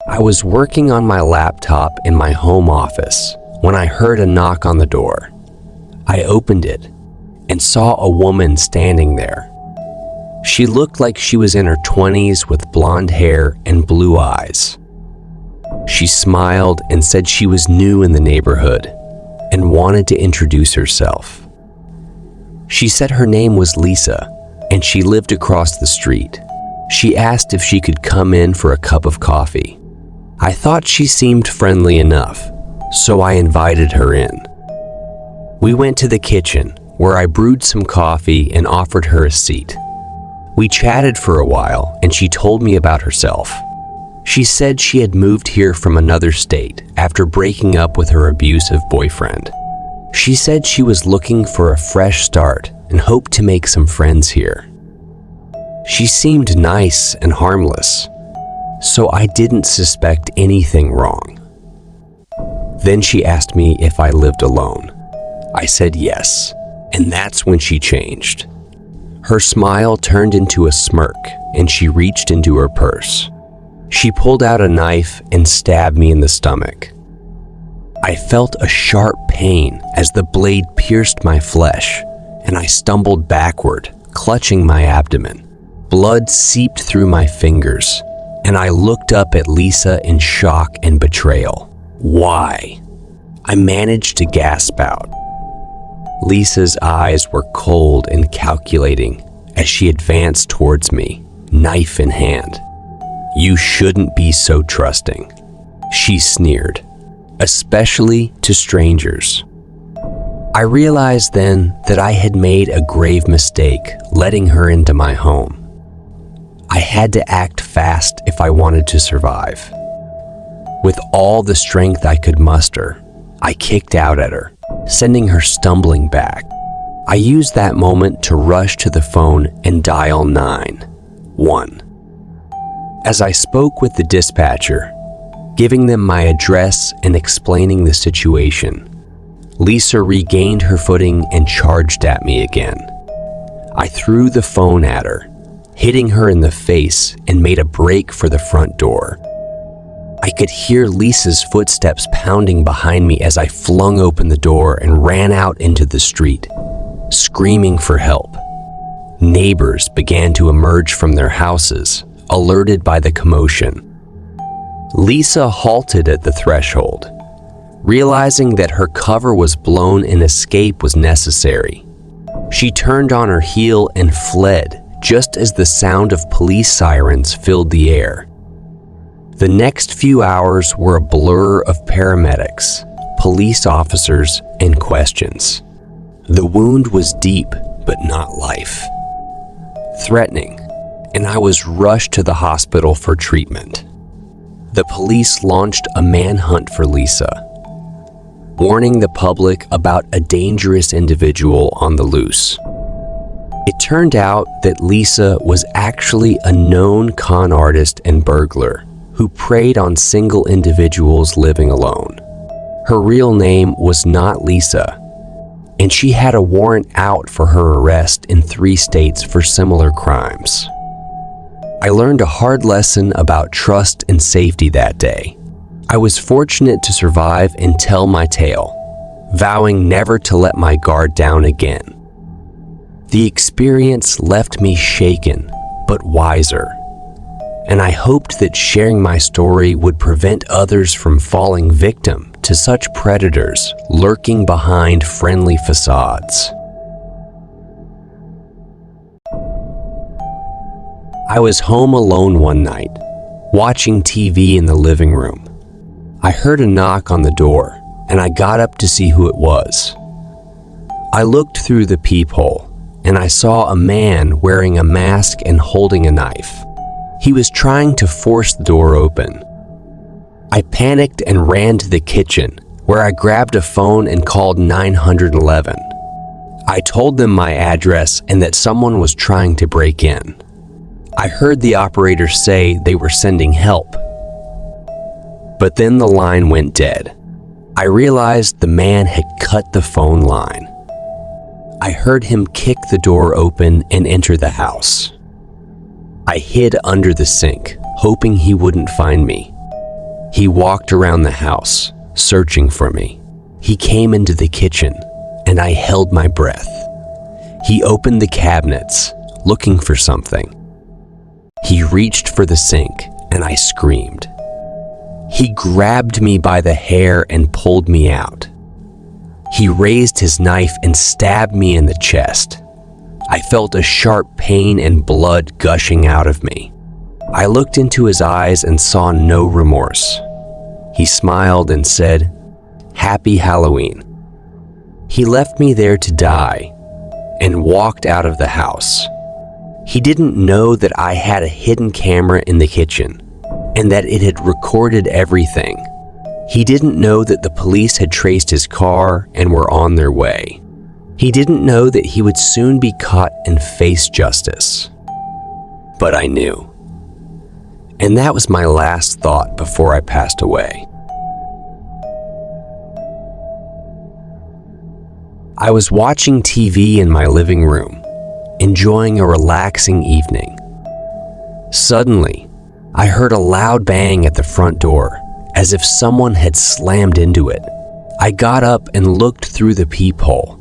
I was working on my laptop in my home office when I heard a knock on the door. I opened it and saw a woman standing there. She looked like she was in her 20s with blonde hair and blue eyes. She smiled and said she was new in the neighborhood and wanted to introduce herself. She said her name was Lisa and she lived across the street. She asked if she could come in for a cup of coffee. I thought she seemed friendly enough, so I invited her in. We went to the kitchen where I brewed some coffee and offered her a seat. We chatted for a while and she told me about herself. She said she had moved here from another state after breaking up with her abusive boyfriend. She said she was looking for a fresh start and hoped to make some friends here. She seemed nice and harmless, so I didn't suspect anything wrong. Then she asked me if I lived alone. I said yes, and that's when she changed. Her smile turned into a smirk and she reached into her purse. She pulled out a knife and stabbed me in the stomach. I felt a sharp pain as the blade pierced my flesh, and I stumbled backward, clutching my abdomen. Blood seeped through my fingers, and I looked up at Lisa in shock and betrayal. Why? I managed to gasp out. Lisa's eyes were cold and calculating as she advanced towards me, knife in hand. "You shouldn't be so trusting," she sneered, "especially to strangers." I realized then that I had made a grave mistake letting her into my home. I had to act fast if I wanted to survive. With all the strength I could muster, I kicked out at her, sending her stumbling back. I used that moment to rush to the phone and dial 911. As I spoke with the dispatcher, giving them my address and explaining the situation, Lisa regained her footing and charged at me again. I threw the phone at her, hitting her in the face, and made a break for the front door. I could hear Lisa's footsteps pounding behind me as I flung open the door and ran out into the street, screaming for help. Neighbors began to emerge from their houses, alerted by the commotion. Lisa halted at the threshold, realizing that her cover was blown and escape was necessary. She turned on her heel and fled just as the sound of police sirens filled the air. The next few hours were a blur of paramedics, police officers, and questions. The wound was deep, but not life-threatening, and I was rushed to the hospital for treatment. The police launched a manhunt for Lisa, warning the public about a dangerous individual on the loose. It turned out that Lisa was actually a known con artist and burglar who preyed on single individuals living alone. Her real name was not Lisa, and she had a warrant out for her arrest in 3 states for similar crimes. I learned a hard lesson about trust and safety that day. I was fortunate to survive and tell my tale, vowing never to let my guard down again. The experience left me shaken, but wiser, and I hoped that sharing my story would prevent others from falling victim to such predators lurking behind friendly facades. I was home alone one night, watching TV in the living room. I heard a knock on the door, and I got up to see who it was. I looked through the peephole, and I saw a man wearing a mask and holding a knife. He was trying to force the door open. I panicked and ran to the kitchen, where I grabbed a phone and called 911. I told them my address and that someone was trying to break in. I heard the operator say they were sending help. But then the line went dead. I realized the man had cut the phone line. I heard him kick the door open and enter the house. I hid under the sink, hoping he wouldn't find me. He walked around the house, searching for me. He came into the kitchen, and I held my breath. He opened the cabinets, looking for something. He reached for the sink, and I screamed. He grabbed me by the hair and pulled me out. He raised his knife and stabbed me in the chest. I felt a sharp pain and blood gushing out of me. I looked into his eyes and saw no remorse. He smiled and said, "Happy Halloween." He left me there to die and walked out of the house. He didn't know that I had a hidden camera in the kitchen and that it had recorded everything. He didn't know that the police had traced his car and were on their way. He didn't know that he would soon be caught and face justice. But I knew. And that was my last thought before I passed away. I was watching TV in my living room, enjoying a relaxing evening. Suddenly, I heard a loud bang at the front door, as if someone had slammed into it. I got up and looked through the peephole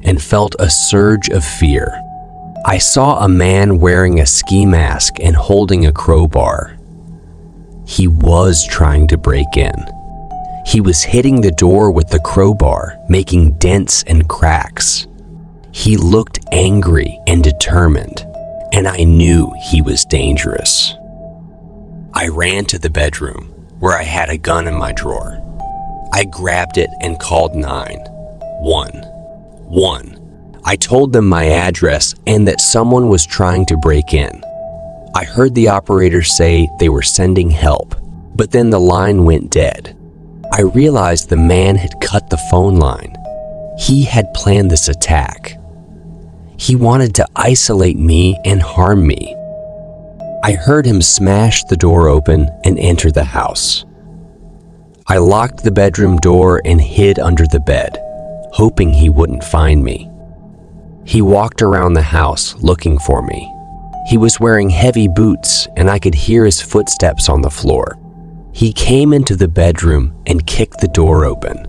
and felt a surge of fear. I saw a man wearing a ski mask and holding a crowbar. He was trying to break in. He was hitting the door with the crowbar, making dents and cracks. He looked angry and determined, and I knew he was dangerous. I ran to the bedroom, where I had a gun in my drawer. I grabbed it and called 911. I told them my address and that someone was trying to break in. I heard the operator say they were sending help, but then the line went dead. I realized the man had cut the phone line. He had planned this attack. He wanted to isolate me and harm me. I heard him smash the door open and enter the house. I locked the bedroom door and hid under the bed, hoping he wouldn't find me. He walked around the house looking for me. He was wearing heavy boots and I could hear his footsteps on the floor. He came into the bedroom and kicked the door open.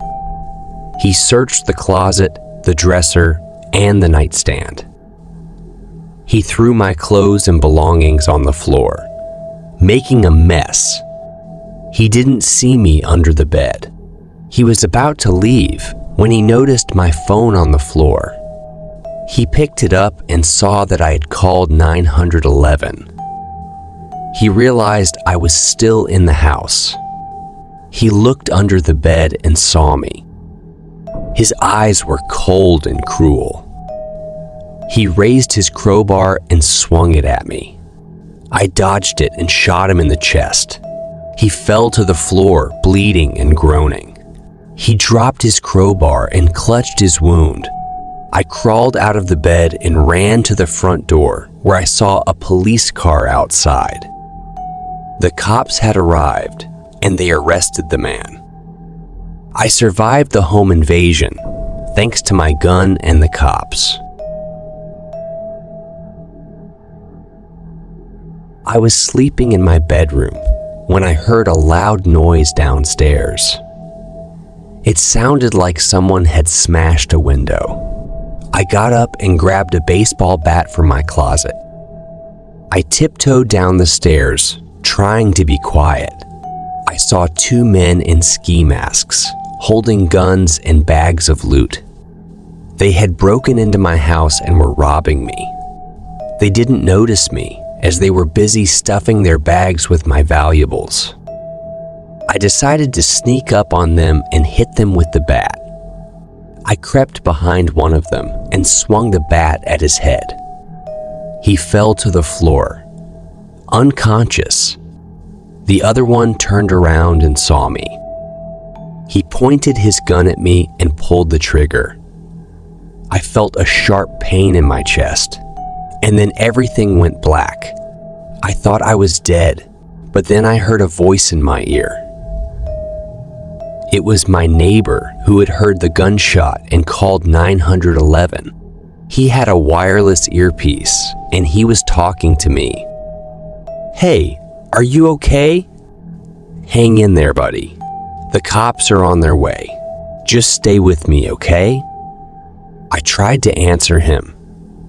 He searched the closet, the dresser, and the nightstand. He threw my clothes and belongings on the floor, making a mess. He didn't see me under the bed. He was about to leave when he noticed my phone on the floor. He picked it up and saw that I had called 911. He realized I was still in the house. He looked under the bed and saw me. His eyes were cold and cruel. He raised his crowbar and swung it at me. I dodged it and shot him in the chest. He fell to the floor, bleeding and groaning. He dropped his crowbar and clutched his wound. I crawled out of the bed and ran to the front door, where I saw a police car outside. The cops had arrived, and they arrested the man. I survived the home invasion, thanks to my gun and the cops. I was sleeping in my bedroom when I heard a loud noise downstairs. It sounded like someone had smashed a window. I got up and grabbed a baseball bat from my closet. I tiptoed down the stairs, trying to be quiet. I saw two men in ski masks, holding guns and bags of loot. They had broken into my house and were robbing me. They didn't notice me, as they were busy stuffing their bags with my valuables. I decided to sneak up on them and hit them with the bat. I crept behind one of them and swung the bat at his head. He fell to the floor, unconscious. The other one turned around and saw me. He pointed his gun at me and pulled the trigger. I felt a sharp pain in my chest, and then everything went black. I thought I was dead, but then I heard a voice in my ear. It was my neighbor who had heard the gunshot and called 911. He had a wireless earpiece, and he was talking to me. "Hey, are you okay?" Hang in there, buddy. The cops are on their way. Just stay with me, okay? I tried to answer him,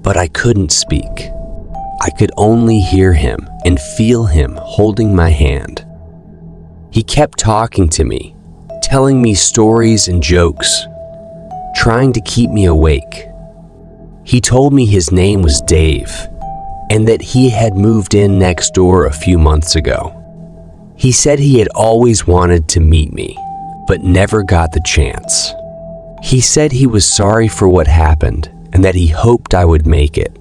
but I couldn't speak. I could only hear him and feel him holding my hand. He kept talking to me, telling me stories and jokes, trying to keep me awake. He told me his name was Dave and that he had moved in next door a few months ago. He said he had always wanted to meet me, but never got the chance. He said he was sorry for what happened and that he hoped I would make it.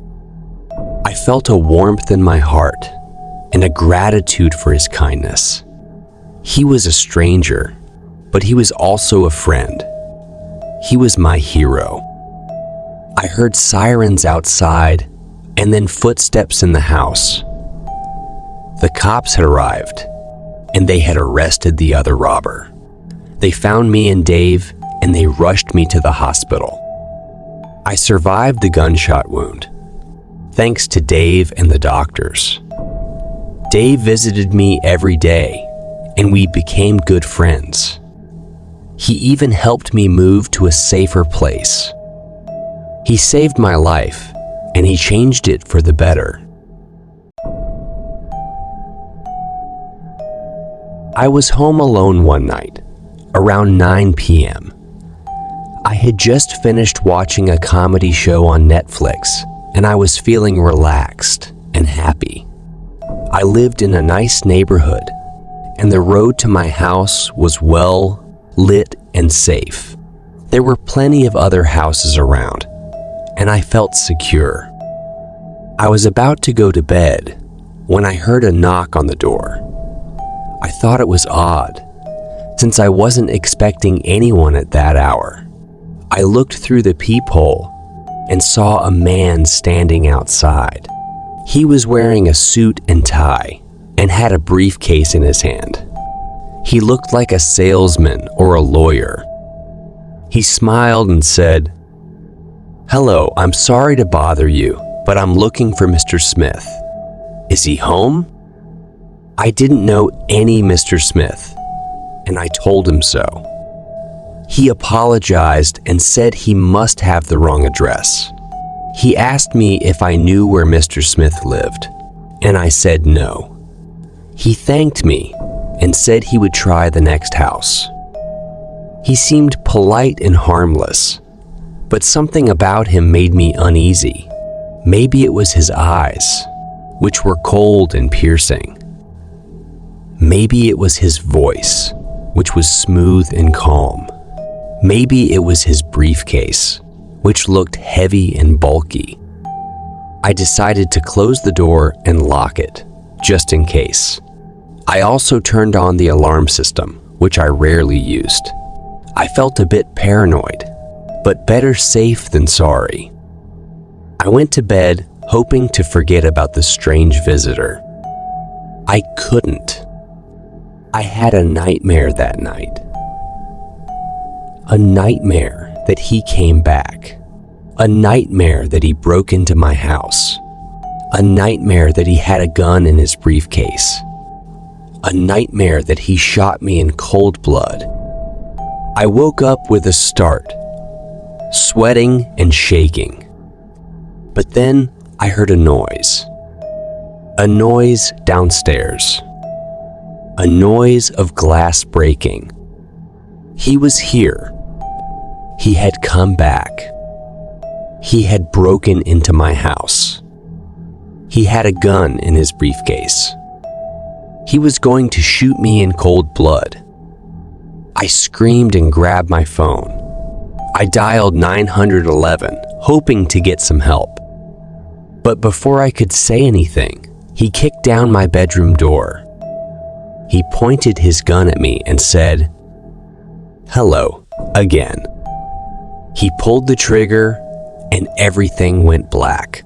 I felt a warmth in my heart and a gratitude for his kindness. He was a stranger, but he was also a friend. He was my hero. I heard sirens outside and then footsteps in the house. The cops had arrived, and they had arrested the other robber. They found me and Dave, and they rushed me to the hospital. I survived the gunshot wound, thanks to Dave and the doctors. Dave visited me every day, and we became good friends. He even helped me move to a safer place. He saved my life, and he changed it for the better. I was home alone one night, around 9 p.m. I had just finished watching a comedy show on Netflix, and I was feeling relaxed and happy. I lived in a nice neighborhood, and the road to my house was well lit and safe. There were plenty of other houses around, and I felt secure. I was about to go to bed when I heard a knock on the door. I thought it was odd, since I wasn't expecting anyone at that hour. I looked through the peephole and saw a man standing outside. He was wearing a suit and tie and had a briefcase in his hand. He looked like a salesman or a lawyer. He smiled and said, "Hello, I'm sorry to bother you, but I'm looking for Mr. Smith. Is he home?" I didn't know any Mr. Smith, and I told him so. He apologized and said he must have the wrong address. He asked me if I knew where Mr. Smith lived, and I said no. He thanked me and said he would try the next house. He seemed polite and harmless, but something about him made me uneasy. Maybe it was his eyes, which were cold and piercing. Maybe it was his voice, which was smooth and calm. Maybe it was his briefcase, which looked heavy and bulky. I decided to close the door and lock it, just in case. I also turned on the alarm system, which I rarely used. I felt a bit paranoid, but better safe than sorry. I went to bed, hoping to forget about the strange visitor. I couldn't. I had a nightmare that night. A nightmare that he came back. A nightmare that he broke into my house. A nightmare that he had a gun in his briefcase. A nightmare that he shot me in cold blood. I woke up with a start, sweating and shaking. But then I heard a noise. A noise downstairs. A noise of glass breaking. He was here. He had come back. He had broken into my house. He had a gun in his briefcase. He was going to shoot me in cold blood. I screamed and grabbed my phone. I dialed 911, hoping to get some help. But before I could say anything, he kicked down my bedroom door. He pointed his gun at me and said, "Hello, again." He pulled the trigger and everything went black.